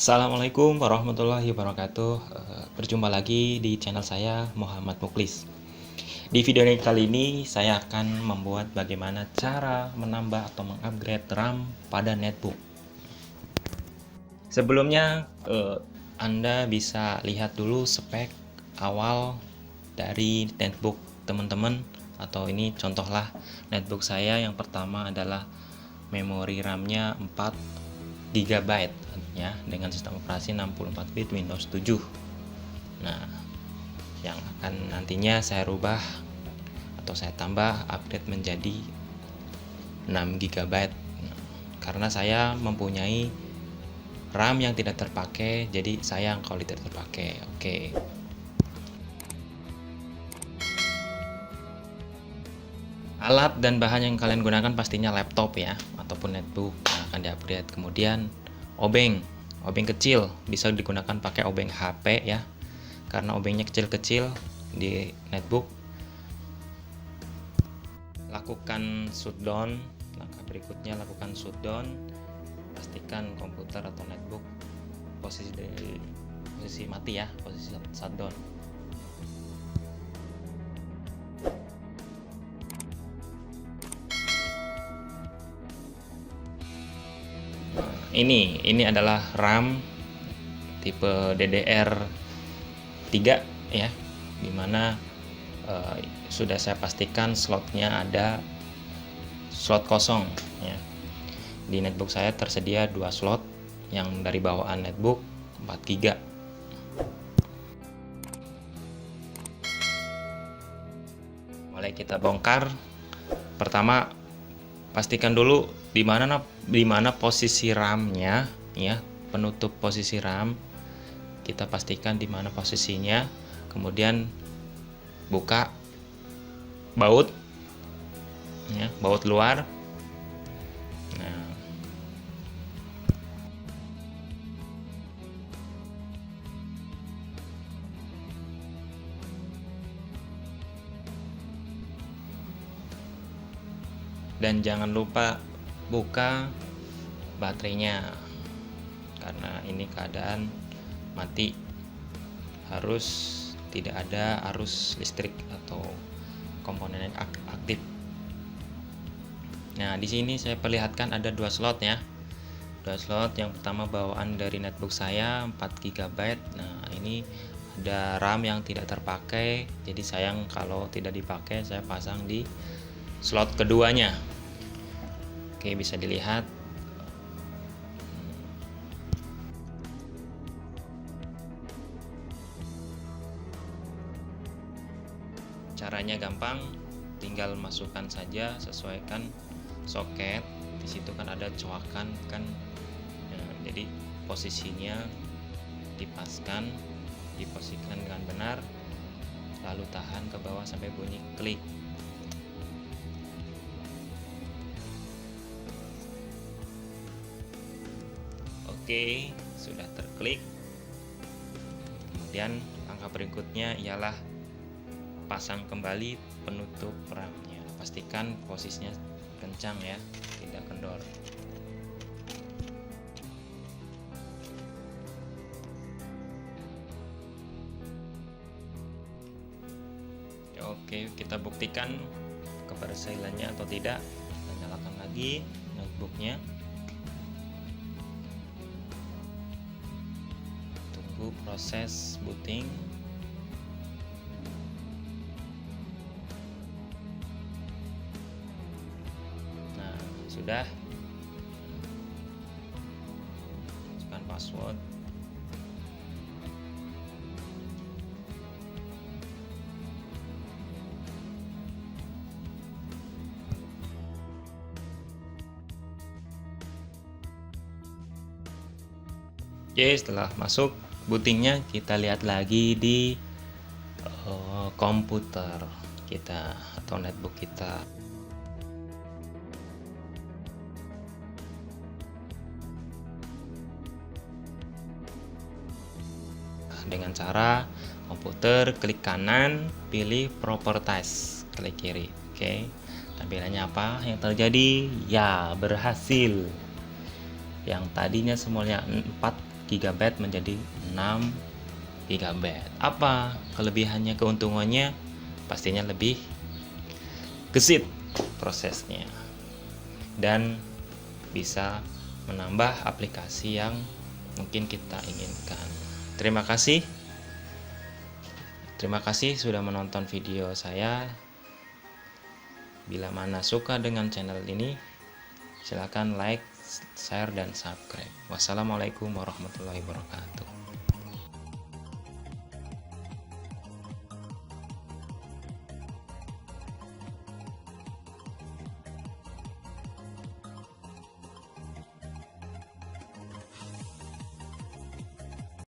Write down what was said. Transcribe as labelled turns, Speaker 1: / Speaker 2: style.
Speaker 1: Assalamualaikum warahmatullahi wabarakatuh. Berjumpa lagi di channel saya Muhammad Muklis. Di video kali ini saya akan membuat bagaimana cara menambah atau mengupgrade RAM pada netbook. Sebelumnya Anda bisa lihat dulu spek awal dari netbook teman-teman, atau ini contohlah netbook saya. Yang pertama adalah memori RAM-nya 4 GB ya, dengan sistem operasi 64 bit Windows 7. Nah, yang akan nantinya saya rubah atau saya tambah upgrade menjadi 6 GB. Karena saya mempunyai RAM yang tidak terpakai, jadi sayang kalau tidak terpakai. Oke. Alat dan bahan yang kalian gunakan pastinya laptop ya, ataupun netbook yang akan diupgrade. Kemudian obeng kecil, bisa digunakan pakai obeng HP ya, karena obengnya kecil-kecil di netbook. Lakukan shutdown. Langkah berikutnya lakukan shutdown. Pastikan komputer atau netbook posisi mati ya, posisi shutdown. Ini adalah RAM tipe DDR3 ya, dimana sudah saya pastikan slotnya ada slot kosong ya. Di netbook saya tersedia 2 slot yang dari bawaan netbook 4 GB. Mulai kita bongkar. Pertama, pastikan dulu di mana posisi RAM-nya ya, penutup posisi RAM. Kita pastikan di mana posisinya. Kemudian buka baut ya, baut luar. Nah, dan jangan lupa buka baterainya, karena ini keadaan mati, harus tidak ada arus listrik atau komponen yang aktif. Nah, di sini saya perlihatkan ada 2 slot ya. 2 slot. Yang pertama bawaan dari netbook saya 4 GB. Nah, ini ada RAM yang tidak terpakai, jadi sayang kalau tidak dipakai. Saya pasang di slot keduanya. Oke, bisa dilihat. Caranya gampang, tinggal masukkan saja, sesuaikan soket. Di situ kan ada coakan kan. Nah, jadi posisinya dipaskan, diposisikan dengan benar, lalu tahan ke bawah sampai bunyi klik. Oke, sudah terklik. Kemudian langkah berikutnya ialah pasang kembali penutup RAM-nya. Pastikan posisinya kencang ya, tidak kendor. Oke, kita buktikan kebersailannya atau tidak. Kita nyalakan lagi notebooknya. Tunggu proses booting. Nah, sudah. Masukkan password. Oke, setelah masuk bootingnya, kita lihat lagi di komputer kita atau netbook kita. Dengan cara komputer, klik kanan, pilih properties, klik kiri. Oke, tampilannya apa yang terjadi? Ya, berhasil. Yang tadinya semuanya 4 GB menjadi 6 GB. Apa kelebihannya, keuntungannya? Pastinya lebih gesit prosesnya dan bisa menambah aplikasi yang mungkin kita inginkan. Terima kasih sudah menonton video saya. Bila mana suka dengan channel ini, silakan like, share, dan subscribe. Wassalamualaikum warahmatullahi wabarakatuh.